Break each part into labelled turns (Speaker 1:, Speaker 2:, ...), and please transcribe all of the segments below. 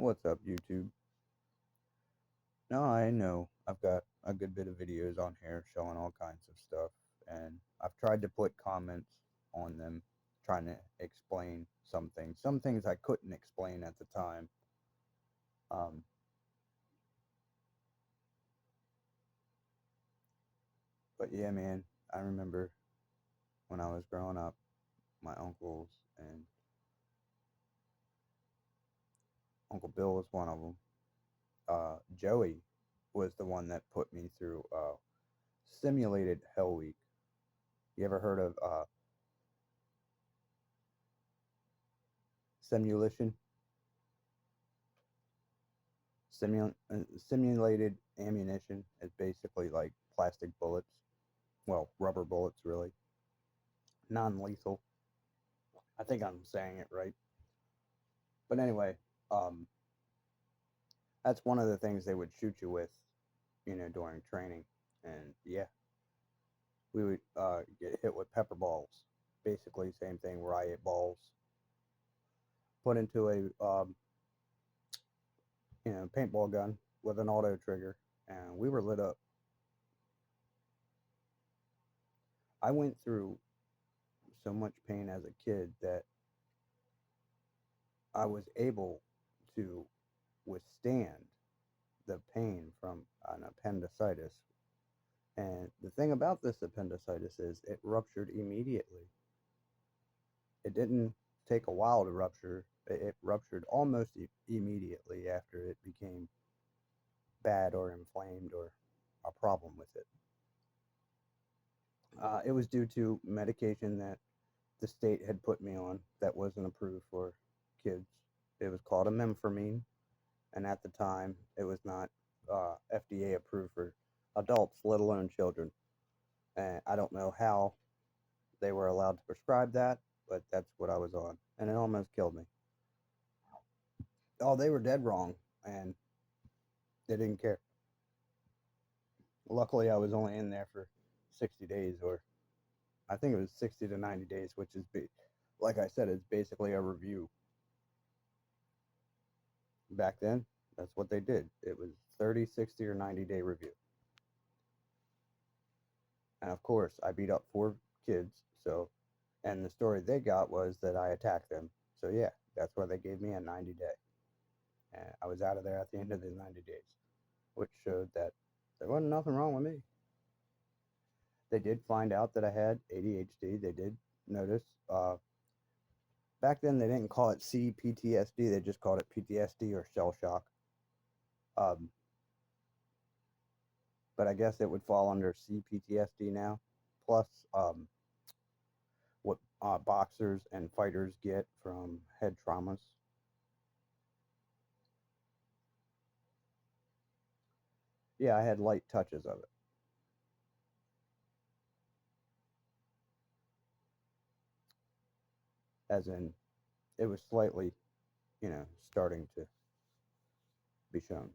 Speaker 1: What's up, YouTube? Now I know I've got a good bit of videos on here showing all kinds of stuff, and I've tried to put comments on them trying to explain some things. Some things I couldn't explain at the time. Um, but yeah, man, I remember when I was growing up, my uncles and Uncle Bill was one of them. Joey was the one that put me through simulated Hell Week. You ever heard of simulation? Simulated ammunition is basically like plastic bullets, well, rubber bullets, really, non-lethal. I think I'm saying it right. But anyway, um, that's one of the things they would shoot you with, during training. And yeah, we would get hit with pepper balls. Basically, same thing, riot balls, put into a paintball gun with an auto trigger, and we were lit up. I went through so much pain as a kid that I was able to withstand the pain from an appendicitis. And the thing about this appendicitis is it ruptured immediately. It didn't take a while to rupture. It ruptured almost immediately after it became bad or inflamed or a problem with it. It was due to medication that the state had put me on that wasn't approved for kids. It was called a memformine, and at the time, it was not FDA approved for adults, let alone children. And I don't know how they were allowed to prescribe that, but that's what I was on, and it almost killed me. Oh, they were dead wrong, and they didn't care. Luckily, I was only in there for 60 days, or I think it was 60 to 90 days, which is, like I said, it's basically a review. Back then, that's what they did. It was 30, 60, or 90-day review. And of course, I beat up 4 kids, so, and the story they got was that I attacked them. So yeah, that's why they gave me a 90-day. And I was out of there at the end of the 90 days, which showed that there wasn't nothing wrong with me. They did find out that I had ADHD. They did notice. Back then, they didn't call it CPTSD. They just called it PTSD or shell shock. Um, but I guess it would fall under CPTSD now. Plus, what boxers and fighters get from head traumas. Yeah, I had light touches of it. As in, it was slightly, starting to be shown.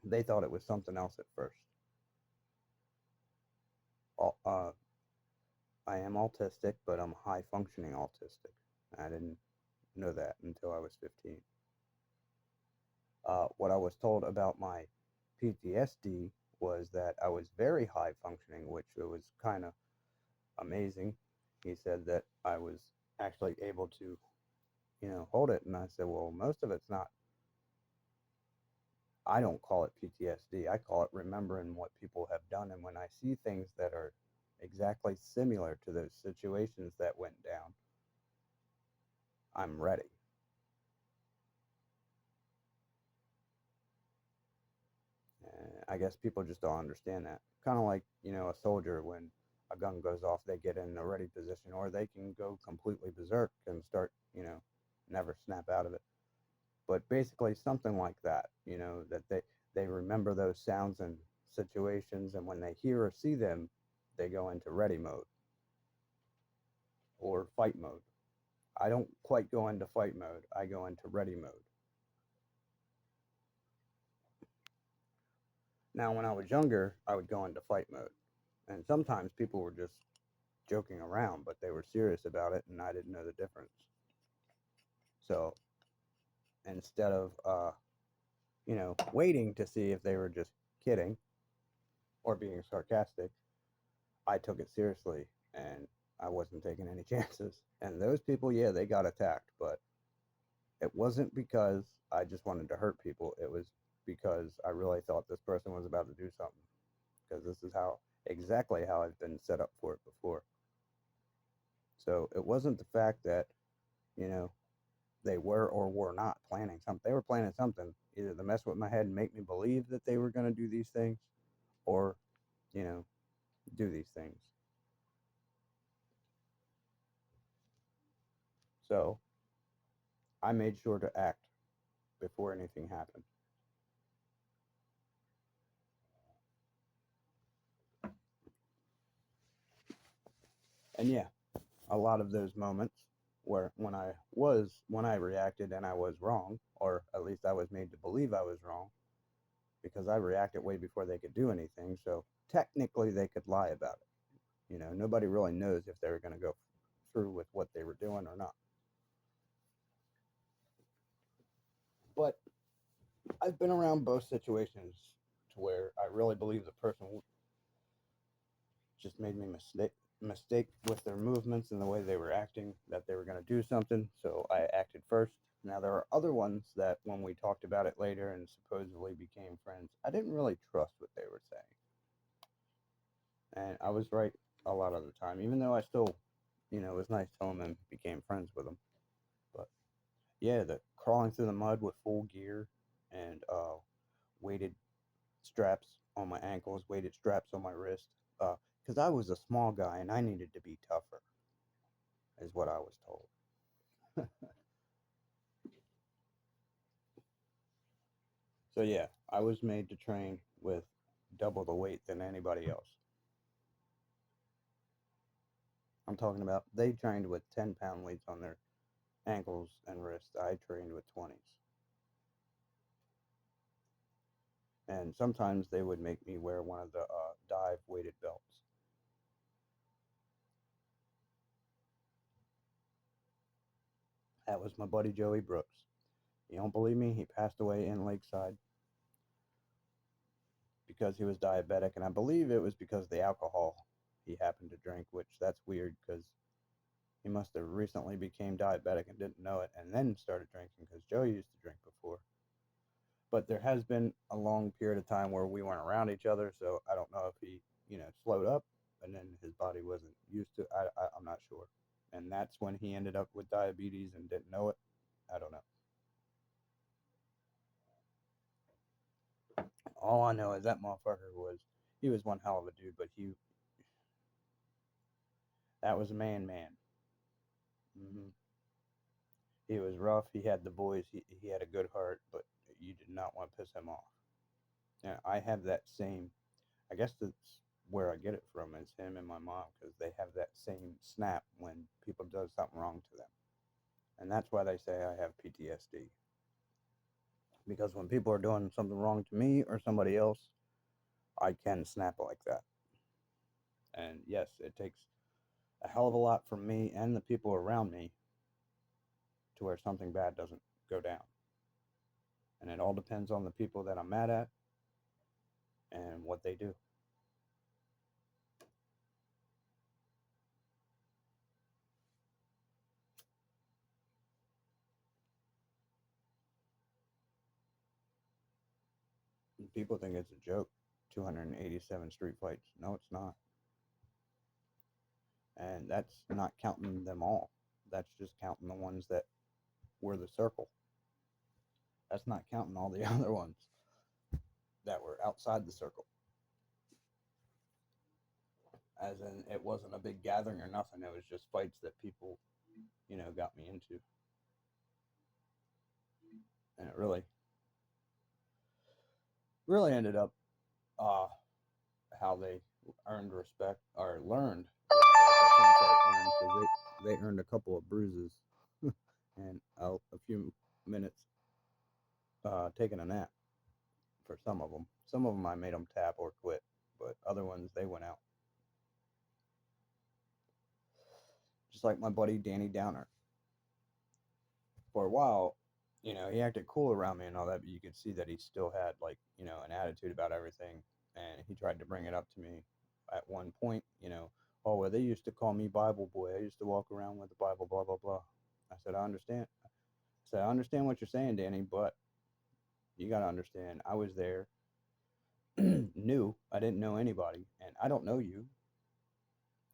Speaker 1: They thought it was something else at first. Uh, I am autistic, but I'm high functioning autistic. I didn't know that until I was 15. What I was told about my PTSD was that I was very high functioning, which was kind of amazing. He said that I was actually able to, hold it. And I said, well, most of it's not. I don't call it PTSD. I call it remembering what people have done. And when I see things that are exactly similar to those situations that went down, I'm ready. I guess people just don't understand that. Kind of like, a soldier, when a gun goes off, they get in a ready position, or they can go completely berserk and start, never snap out of it. But basically, something like that, that they remember those sounds and situations, and when they hear or see them, they go into ready mode or fight mode. I don't quite go into fight mode, I go into ready mode. Now, when I was younger, I would go into fight mode. And sometimes people were just joking around, but they were serious about it, and I didn't know the difference. So instead of waiting to see if they were just kidding or being sarcastic, I took it seriously and I wasn't taking any chances. And those people, yeah, they got attacked, but it wasn't because I just wanted to hurt people. It was because I really thought this person was about to do something. Because this is exactly how I've been set up for it before. So it wasn't the fact that, you know, they were or were not planning something. They were planning something, either to mess with my head and make me believe that they were going to do these things, or, you know, do these things. So I made sure to act before anything happened. And yeah, a lot of those moments where when I reacted and I was wrong, or at least I was made to believe I was wrong, because I reacted way before they could do anything. So technically, they could lie about it. Nobody really knows if they were going to go through with what they were doing or not. But I've been around both situations to where I really believe the person just made me mistake with their movements and the way they were acting, that they were going to do something. So I acted first. Now there are other ones that when we talked about it later and supposedly became friends, I didn't really trust what they were saying, and I was right a lot of the time, even though I still, it was nice telling them became friends with them. But yeah, the crawling through the mud with full gear and weighted straps on my ankles, weighted straps on my wrist, because I was a small guy and I needed to be tougher, is what I was told. So yeah, I was made to train with double the weight than anybody else. I'm talking about they trained with 10-pound weights on their ankles and wrists. I trained with 20s. And sometimes they would make me wear one of the dive weighted belts. That was my buddy Joey Brooks. You don't believe me? He passed away in Lakeside because he was diabetic, and I believe it was because of the alcohol he happened to drink, which that's weird because he must have recently became diabetic and didn't know it, and then started drinking because Joe used to drink before. But there has been a long period of time where we weren't around each other, so I don't know if he, slowed up and then his body wasn't used to. I'm not sure, and that's when he ended up with diabetes and didn't know it. I don't know. All I know is that motherfucker he was one hell of a dude, but that was a man. hmm He was rough. He had the boys. He had a good heart, but you did not want to piss him off. Yeah, I have that same. I guess that's where I get it from. Is him and my mom, because they have that same snap when people does something wrong to them, and that's why they say I have PTSD. Because when people are doing something wrong to me or somebody else, I can snap like that. And yes, it takes a hell of a lot from me and the people around me to where something bad doesn't go down. And it all depends on the people that I'm mad at and what they do. People think it's a joke. 287 street fights. No, it's not. And that's not counting them all. That's just counting the ones that were the circle. That's not counting all the other ones that were outside the circle. As in, it wasn't a big gathering or nothing. It was just fights that people, got me into. And it really ended up uh, how they earned respect or learned respect. I shouldn't say earned because they earned a couple of bruises and a few minutes taking a nap for some of them. Some of them I made them tap or quit, but other ones they went out. Just like my buddy Danny Downer. For a while, he acted cool around me and all that, but you could see that he still had like, an attitude about everything. And he tried to bring it up to me at one point, oh, well, they used to call me Bible boy. I used to walk around with the Bible, blah, blah, blah. I said, I understand. I said, I understand what you're saying, Danny, but you got to understand, I was there, new. I didn't know anybody, and I don't know you.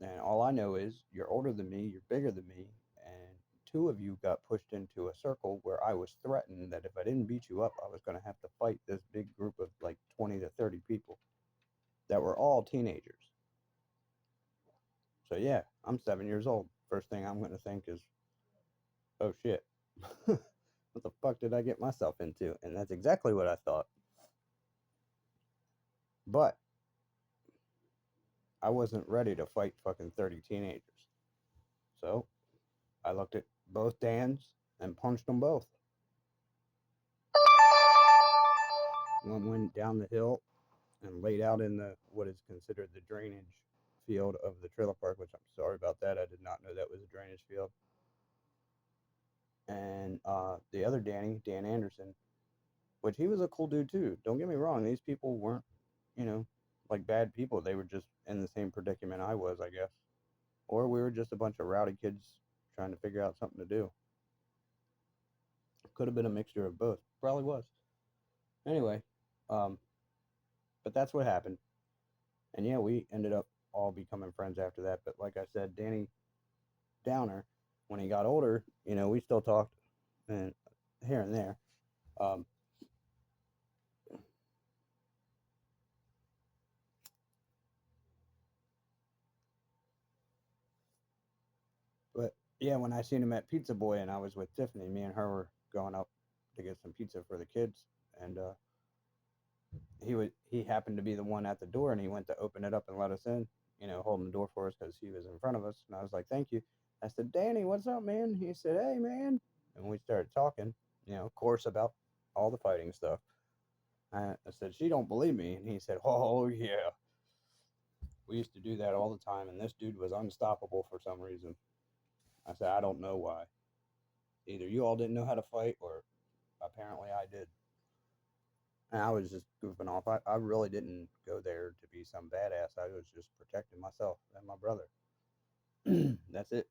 Speaker 1: And all I know is you're older than me, you're bigger than me, and two of you got pushed into a circle where I was threatened that if I didn't beat you up, I was going to have to fight this big group of like 20 to 30 people that were all teenagers. So yeah, I'm 7 years old. First thing I'm going to think is, oh shit, what the fuck did I get myself into? And that's exactly what I thought. But I wasn't ready to fight fucking 30 teenagers. So I looked at both Dans and punched them both. One went down the hill and laid out in the what is considered the drainage field of the trailer park, which I'm sorry about that. I did not know that was a drainage field. And the other Danny, Dan Anderson, which he was a cool dude too. Don't get me wrong; these people weren't, you know, like bad people. They were just in the same predicament I was, I guess, or we were just a bunch of rowdy kids trying to figure out something to do. Could have been a mixture of both. Probably was. Anyway, um, but that's what happened. And yeah, we ended up all becoming friends after that. But like I said, Danny Downer, when he got older, we still talked and here and there. Um, but yeah, when I seen him at Pizza Boy and I was with Tiffany, me and her were going up to get some pizza for the kids, and he happened to be the one at the door, and he went to open it up and let us in, holding the door for us because he was in front of us, and I was like, "Thank you." I said, "Danny, what's up, man?" He said, "Hey, man," and we started talking, of course, about all the fighting stuff. I said, "She don't believe me," and he said, "Oh yeah, we used to do that all the time, and this dude was unstoppable for some reason." I said, "I don't know why. Either you all didn't know how to fight, or apparently I did." And I was just goofing off. I really didn't go there to be some badass. I was just protecting myself and my brother. That's it.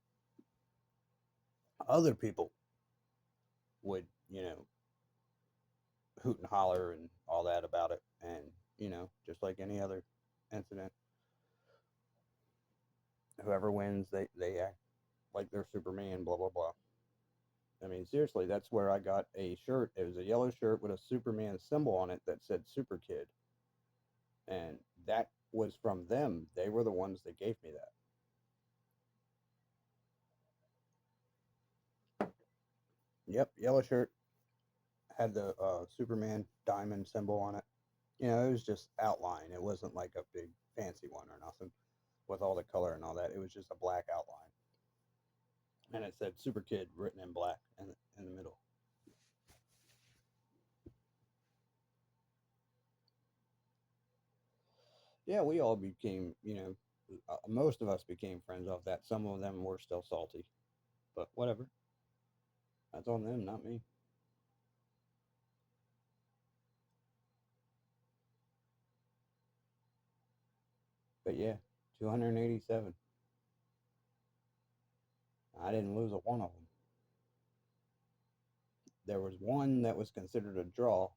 Speaker 1: Other people would, hoot and holler and all that about it. And, just like any other incident, whoever wins, they act like they're Superman, blah, blah, blah. I mean, seriously, that's where I got a shirt. It was a yellow shirt with a Superman symbol on it that said Super Kid. And that was from them. They were the ones that gave me that. Yep, yellow shirt, had the Superman diamond symbol on it. It was just outline. It wasn't like a big fancy one or nothing with all the color and all that. It was just a black outline. And it said Super Kid written in black in the middle. Yeah, we all became, most of us became friends off that. Some of them were still salty, but whatever. That's on them, not me. But yeah, 287. I didn't lose a one of them. There was one that was considered a draw,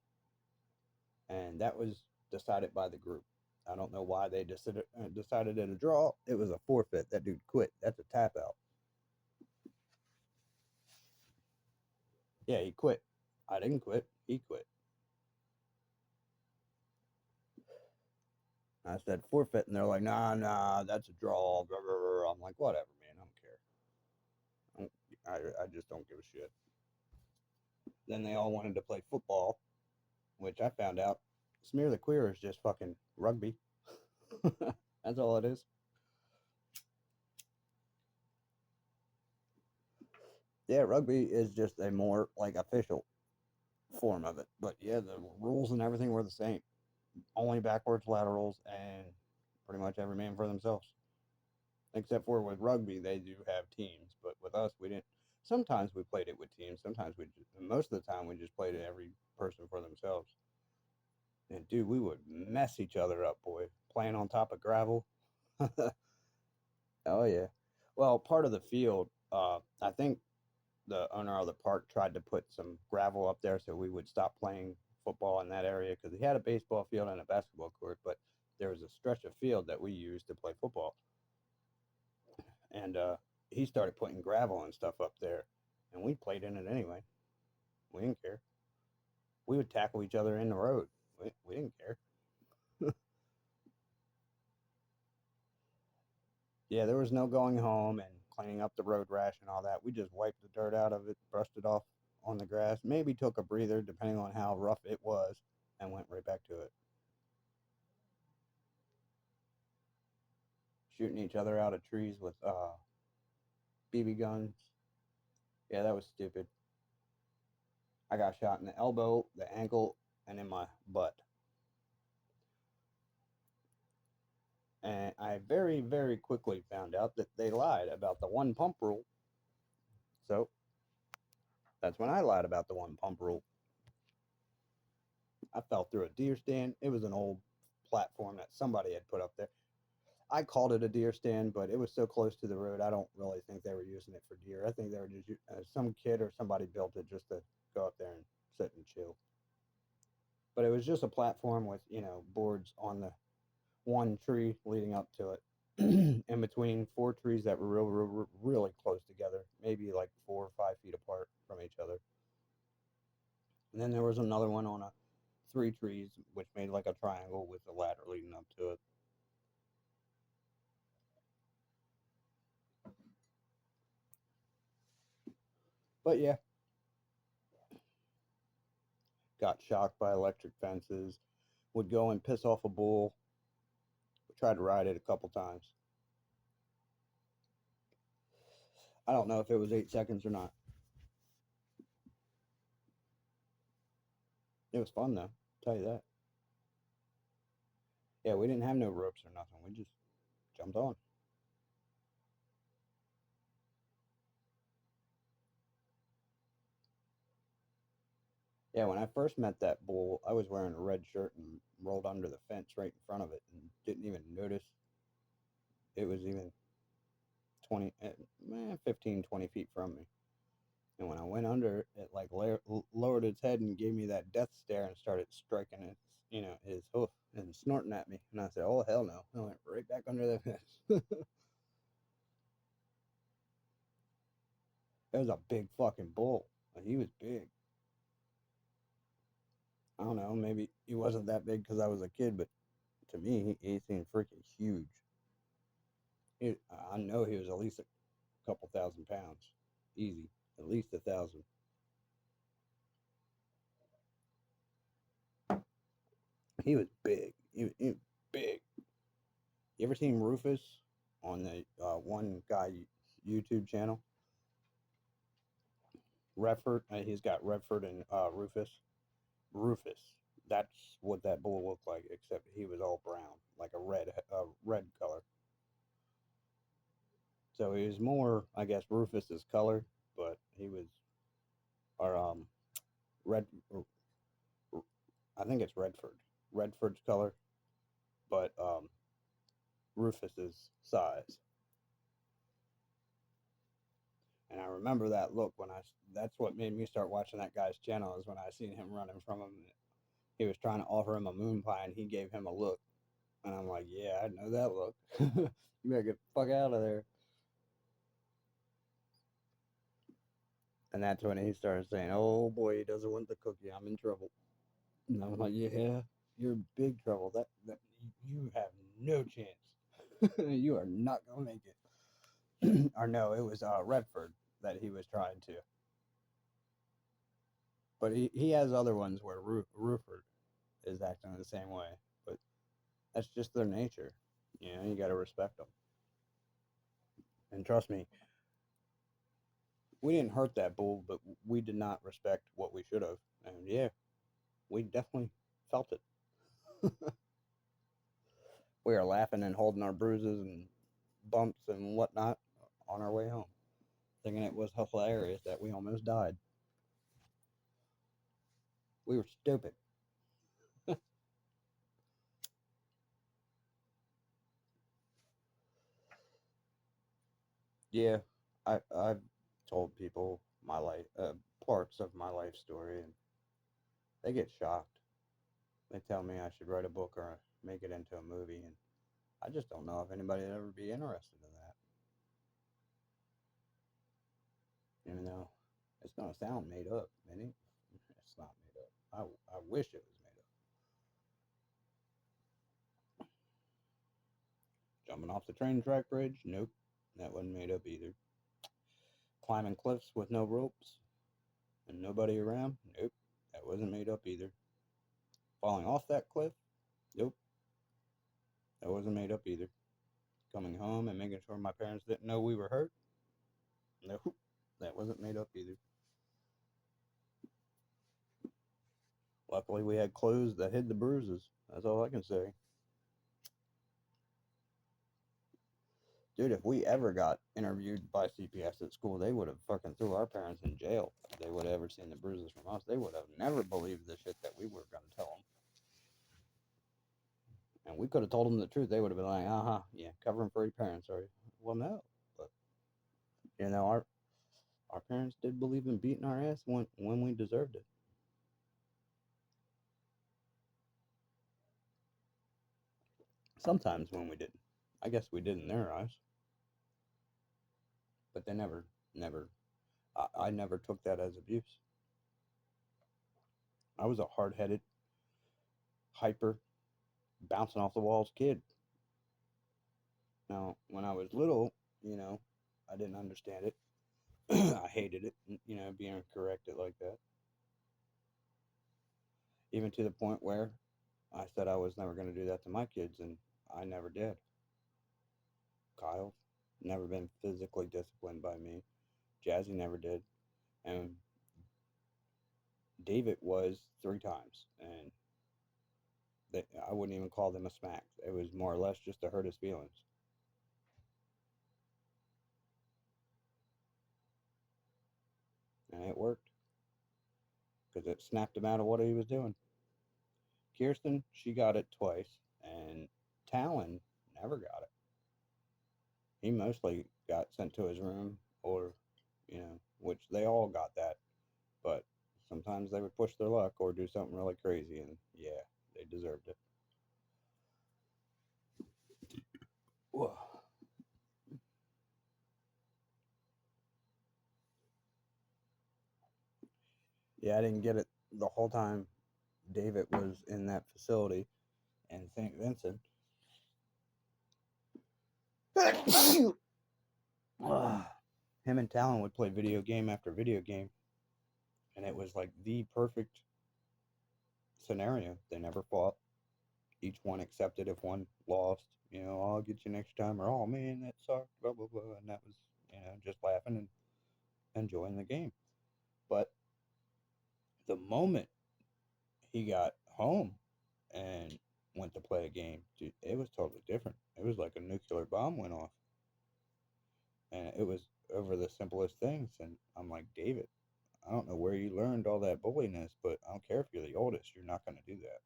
Speaker 1: and that was decided by the group. I don't know why they decided it a draw. It was a forfeit. That dude quit. That's a tap out. Yeah, he quit. I didn't quit. He quit. I said forfeit, and they're like, nah, nah, that's a draw. Blah, blah, blah. I'm like, whatever, man. I don't care. I just don't give a shit. Then they all wanted to play football, which I found out Smear the Queer is just fucking rugby. That's all it is. Yeah, rugby is just a more like official form of it. But yeah, the rules and everything were the same. Only backwards laterals and pretty much every man for themselves. Except for with rugby, they do have teams, but with us, we didn't. Sometimes we played it with teams. Sometimes most of the time we just played it every person for themselves. And dude, we would mess each other up, boy, playing on top of gravel. Oh yeah. Well, part of the field, I think the owner of the park tried to put some gravel up there so we would stop playing football in that area because he had a baseball field and a basketball court, but there was a stretch of field that we used to play football, and he started putting gravel and stuff up there, and we played in it anyway. We didn't care. We would tackle each other in the road. We didn't care. Yeah, there was no going home and cleaning up the road rash and all that. We just wiped the dirt out of it, brushed it off on the grass, maybe took a breather depending on how rough it was, and went right back to it. Shooting each other out of trees with BB guns. Yeah, that was stupid. I got shot in the elbow, the ankle, and in my butt. And I very, very quickly found out that they lied about the one pump rule. So that's when I lied about the one pump rule. I fell through a deer stand. It was an old platform that somebody had put up there. I called it a deer stand, but it was so close to the road, I don't really think they were using it for deer. I think they were just some kid or somebody built it just to go up there and sit and chill. But it was just a platform with boards on the one tree leading up to it, in between four trees that were really close together, maybe like 4 or 5 feet apart from each other. And then there was another one on a three trees, which made like a triangle with a ladder leading up to it. But yeah, got shocked by electric fences. Would go and piss off a bull. Tried to ride it a couple times. I don't know if it was 8 seconds or not. It was fun though. I'll tell you that. Yeah, we didn't have no ropes or nothing. We just jumped on. Yeah, when I first met that bull, I was wearing a red shirt and rolled under the fence right in front of it and didn't even notice it was even 20, 15, 20 feet from me. And when I went under, it like lowered its head and gave me that death stare and started striking its, his hoof and snorting at me. And I said, "Oh hell no!" I went right back under the fence. It was a big fucking bull. Like, he was big. I don't know. Maybe he wasn't that big because I was a kid, but to me, he seemed freaking huge. I know he was at least a couple thousand pounds, easy, at least 1,000. He was big. He was big. You ever seen Rufus on the one guy YouTube channel? Redford. He's got Redford and Rufus. Rufus. That's what that bull looked like, except he was all brown, like a red color. So he was more, I guess, Rufus's color, but he was, or red. I think it's Redford. Redford's color, but Rufus's size. And I remember that look when that's what made me start watching that guy's channel, is when I seen him running from him. He was trying to offer him a moon pie and he gave him a look. And I'm like, yeah, I know that look. You better get the fuck out of there. And that's when he started saying, oh boy, he doesn't want the cookie. I'm in trouble. And I'm like, yeah, you're in big trouble. That you have no chance. You are not gonna make it. Or no, it was Redford that he was trying to. But he has other ones where Ruford is acting the same way. But that's just their nature. You got to respect them. And trust me, we didn't hurt that bull, but we did not respect what we should have. And yeah, we definitely felt it. We were laughing and holding our bruises and bumps and whatnot on our way home. thinking it was hilarious that we almost died. We were stupid. Yeah, I've told people my life, parts of my life story, and they get shocked. They tell me I should write a book or make it into a movie, and I just don't know if anybody would ever be interested in that. Even though it's gonna sound made up, and it's not made up. I wish it was made up. Jumping off the train track bridge? Nope, that wasn't made up either. Climbing cliffs with no ropes and nobody around? Nope, that wasn't made up either. Falling off that cliff? Nope, that wasn't made up either. Coming home and making sure my parents didn't know we were hurt? Nope, that wasn't made up either. Luckily, we had clothes that hid the bruises. That's all I can say. Dude, if we ever got interviewed by CPS at school, they would have fucking threw our parents in jail. If they would have ever seen the bruises from us, they would have never believed the shit that we were going to tell them. And we could have told them the truth. They would have been like, yeah, covering for your parents, are you? Well, no. But, our parents did believe in beating our ass when we deserved it. Sometimes when we didn't. I guess we did in their eyes. But they never, I never took that as abuse. I was a hard headed, hyper, bouncing off the walls kid. Now, when I was little, I didn't understand it. I hated it, being corrected like that. Even to the point where I said I was never going to do that to my kids, and I never did. Kyle never been physically disciplined by me. Jazzy never did, and David was 3 times, and I wouldn't even call them a smack. It was more or less just to hurt his feelings, and it worked because it snapped him out of what he was doing. Kirsten, she got it twice, and Talon never got it. He mostly got sent to his room, or, which they all got that, but sometimes they would push their luck or do something really crazy, and yeah, they deserved it. Whoa. Yeah, I didn't get it the whole time David was in that facility in St. Vincent. Him and Talon would play video game after video game, and it was like the perfect scenario. They never fought. Each one accepted if one lost. I'll get you next time, or oh man, that sucked, blah blah blah, and that was just laughing and enjoying the game. But the moment he got home and went to play a game, dude, it was totally different. It was like a nuclear bomb went off, and it was over the simplest things. And I'm like, David, I don't know where you learned all that bulliness, but I don't care if you're the oldest, you're not going to do that.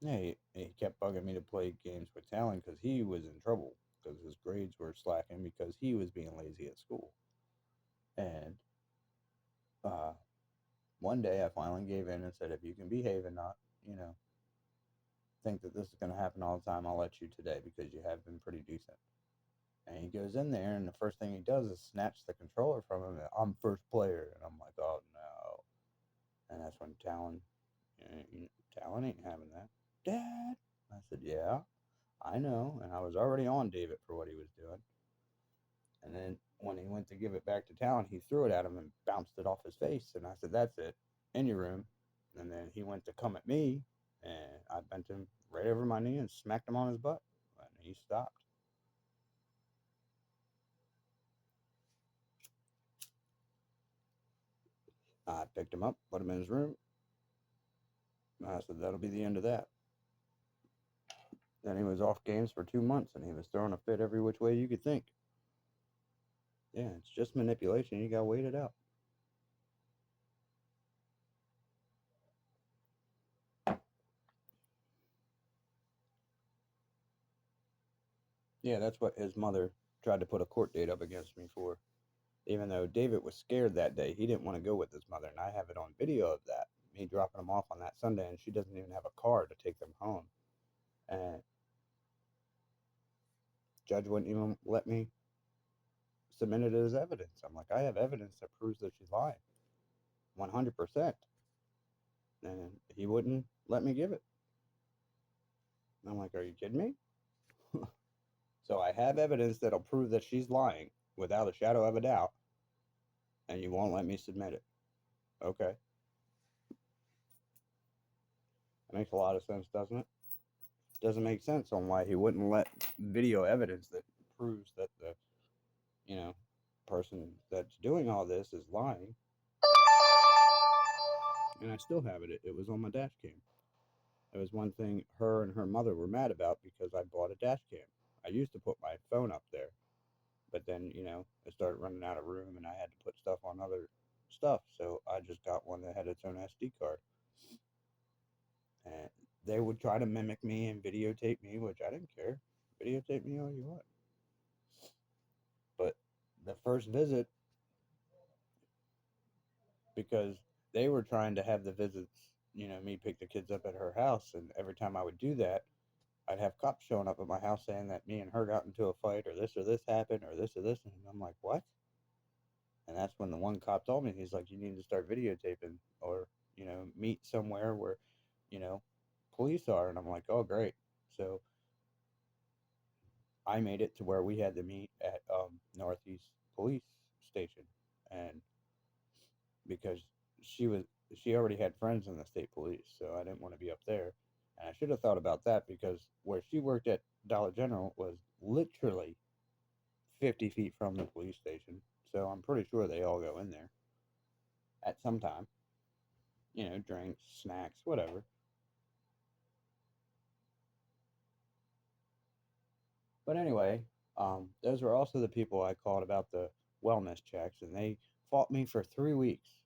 Speaker 1: Yeah, he kept bugging me to play games with Talon because he was in trouble because his grades were slacking because he was being lazy at school. And uh, one day I finally gave in and said, if you can behave and not, you know, think that this is going to happen all the time, I'll let you today because you have been pretty decent. And he goes in there, and the first thing he does is snatch the controller from him. And I'm first player, and I'm like, oh no. And that's when Talon ain't having that. Dad, I said, yeah, I know. And I was already on David for what he was doing. And then when he went to give it back to Talon, he threw it at him and bounced it off his face. And I said, that's it, in your room. And then he went to come at me, and I bent him right over my knee and smacked him on his butt. And he stopped. I picked him up, put him in his room. I said, that'll be the end of that. Then he was off games for 2 months and he was throwing a fit every which way you could think. Yeah, it's just manipulation. You gotta wait it out. Yeah, that's what his mother tried to put a court date up against me for. Even though David was scared that day, he didn't want to go with his mother, and I have it on video of that. Me dropping him off on that Sunday, and she doesn't even have a car to take them home. And judge wouldn't even let me submit it as evidence. I'm like, I have evidence that proves that she's lying, 100%. And he wouldn't let me give it. And I'm like, are you kidding me? So I have evidence that'll prove that she's lying without a shadow of a doubt, and you won't let me submit it. Okay. That makes a lot of sense, doesn't it? Doesn't make sense on why he wouldn't let video evidence that proves that the, you know, person that's doing all this is lying. And I still have it. It was on my dash cam. It was one thing her and her mother were mad about because I bought a dash cam. I used to put my phone up there, but then, it started running out of room and I had to put stuff on other stuff. So I just got one that had its own SD card. And they would try to mimic me and videotape me, which I didn't care. Videotape me all you want. But the first visit, because they were trying to have the visits, me pick the kids up at her house, and every time I would do that, I'd have cops showing up at my house saying that me and her got into a fight or this happened or this, and I'm like, what? And that's when the one cop told me, he's like, you need to start videotaping or, meet somewhere where, you know, police are. And I'm like, oh, great. So I made it to where we had to meet at Northeast Police Station. And because she was, she already had friends in the state police, so I didn't want to be up there. And I should have thought about that because where she worked at Dollar General was literally 50 feet from the police station. So I'm pretty sure they all go in there at some time, drinks, snacks, whatever. But anyway, those were also the people I called about the wellness checks, and they fought me for 3 weeks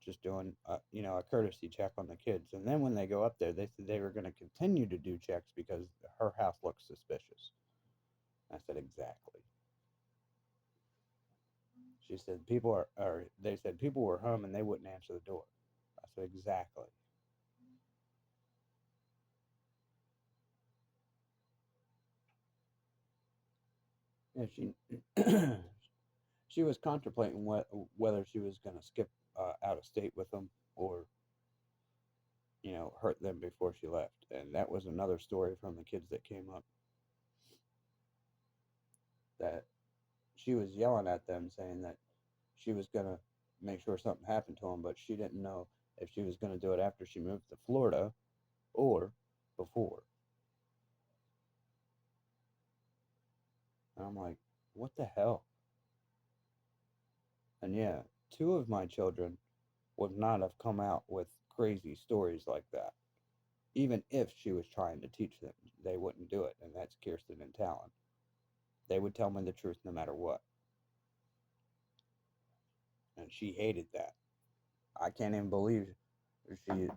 Speaker 1: just doing, a courtesy check on the kids. And then when they go up there, they said they were going to continue to do checks because her house looks suspicious. I said, exactly. She said, or they said people were home and they wouldn't answer the door. I said, exactly. And she was contemplating whether she was going to skip out of state with them or, hurt them before she left. And that was another story from the kids that came up, that she was yelling at them saying that she was going to make sure something happened to them, but she didn't know if she was going to do it after she moved to Florida or before. And I'm like, what the hell? And yeah, two of my children would not have come out with crazy stories like that. Even if she was trying to teach them, they wouldn't do it. And that's Kirsten and Talon. They would tell me the truth no matter what. And she hated that. I can't even believe she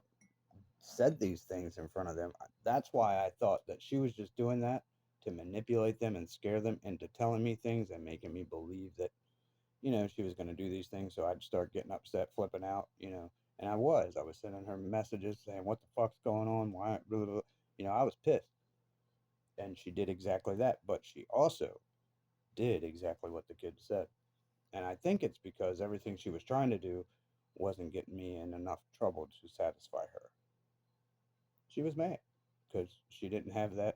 Speaker 1: said these things in front of them. That's why I thought that she was just doing that to manipulate them and scare them into telling me things and making me believe that, she was going to do these things. So I'd start getting upset, flipping out. And I was. I was sending her messages saying, what the fuck's going on? Why? Blah, blah, blah. I was pissed. And she did exactly that. But she also did exactly what the kid said. And I think it's because everything she was trying to do wasn't getting me in enough trouble to satisfy her. She was mad because she didn't have that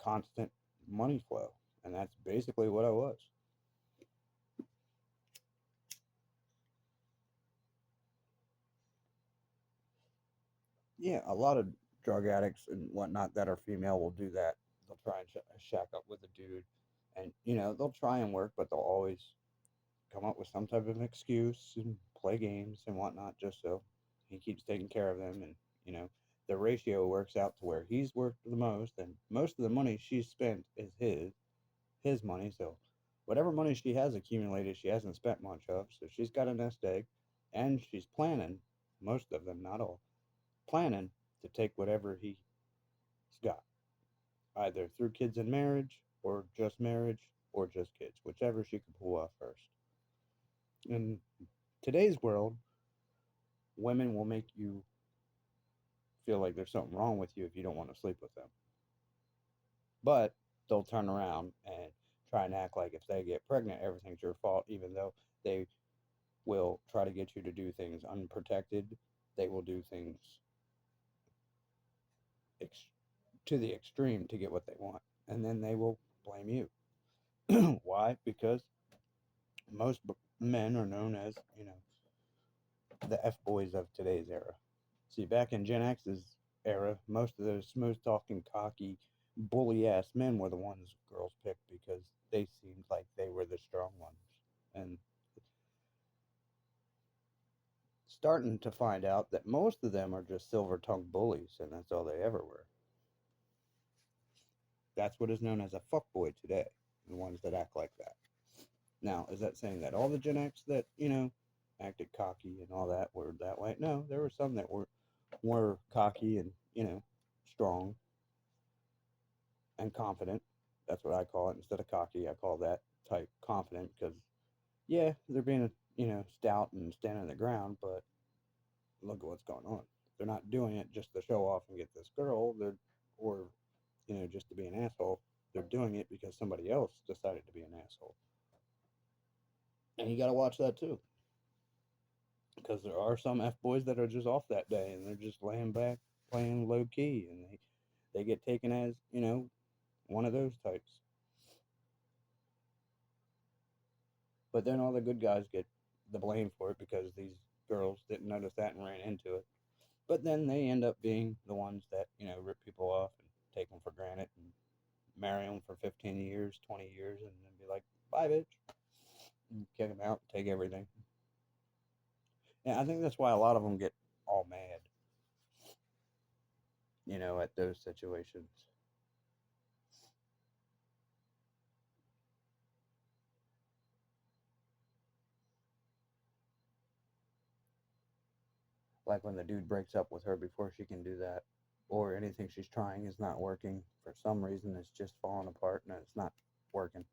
Speaker 1: constant money flow. And that's basically what I was. Yeah, a lot of drug addicts and whatnot that are female will do that. They'll try and shack up with a dude. And, they'll try and work, but they'll always come up with some type of excuse and play games and whatnot just so he keeps taking care of them. And, you know, the ratio works out to where he's worked the most, and most of the money she's spent is his money. So whatever money she has accumulated, she hasn't spent much of. So she's got a nest egg, and she's planning, most of them, not all, planning to take whatever he's got, either through kids and marriage, or just kids, whichever she can pull off first. In today's world, women will make you feel like there's something wrong with you if you don't want to sleep with them. But they'll turn around and try and act like if they get pregnant, everything's your fault, even though they will try to get you to do things unprotected. They will do things ex- to the extreme to get what they want. And then they will blame you. Why? Because most men are known as, the F boys of today's era. See, back in Gen X's era, most of those smooth talking, cocky, bully ass men were the ones girls picked because they seemed like they were the strong ones. And starting to find out that most of them are just silver tongued bullies, and that's all they ever were. That's what is known as a fuckboy today, the ones that act like that. Now, is that saying that all the Gen X that, acted cocky and all that were that way? No, there were some that were cocky and, strong and confident. That's what I call it. Instead of cocky, I call that type confident because, yeah, they're being, stout and standing the ground, but look at what's going on. They're not doing it just to show off and get this girl. Or, just to be an asshole. They're doing it because somebody else decided to be an asshole. And you got to watch that too. Because there are some F boys that are just off that day and they're just laying back, playing low key, and they get taken as, one of those types. But then all the good guys get the blame for it because these girls didn't notice that and ran into it. But then they end up being the ones that, rip people off and take them for granted and marry them for 15 years, 20 years, and then be like, bye, bitch. And kick them out, take everything. And I think that's why a lot of them get all mad, at those situations. Like when the dude breaks up with her before she can do that, or anything she's trying is not working. For some reason, it's just falling apart and it's not working.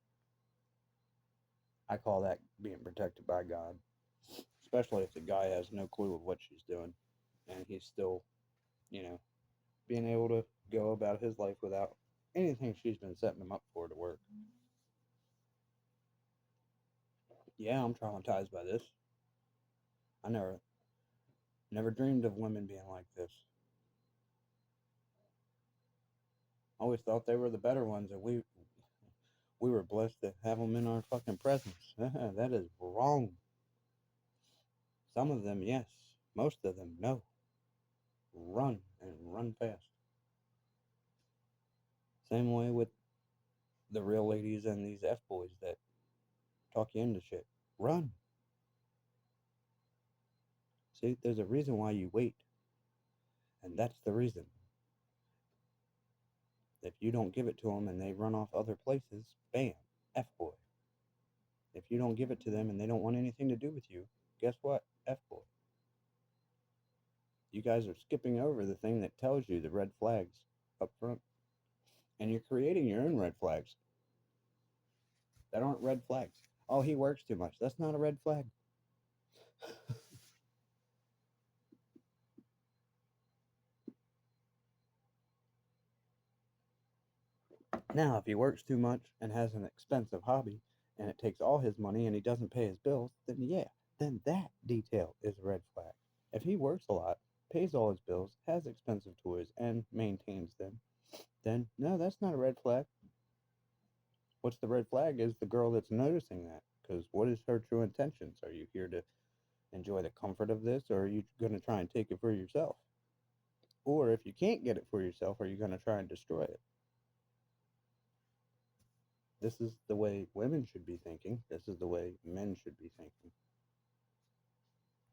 Speaker 1: I call that being protected by God, especially if the guy has no clue of what she's doing and he's still, you know, being able to go about his life without anything she's been setting him up for to work. Yeah, I'm traumatized by this. I never dreamed of women being like this. I always thought they were the better ones, and we were blessed to have them in our fucking presence. That is wrong. Some of them, yes. Most of them, no. Run and run fast. Same way with the real ladies and these F boys that talk you into shit. Run. See, there's a reason why you wait. And that's the reason. If you don't give it to them and they run off other places, bam, F boy. If you don't give it to them and they don't want anything to do with you, guess what? F boy. You guys are skipping over the thing that tells you the red flags up front. And you're creating your own red flags that aren't red flags. Oh, he works too much. That's not a red flag. Now, if he works too much and has an expensive hobby and it takes all his money and he doesn't pay his bills, then yeah, then that detail is a red flag. If he works a lot, pays all his bills, has expensive toys, and maintains them, then no, that's not a red flag. What's the red flag is the girl that's noticing that. Because what is her true intentions? Are you here to enjoy the comfort of this, or are you going to try and take it for yourself? Or if you can't get it for yourself, are you going to try and destroy it? This is the way women should be thinking. This is the way men should be thinking.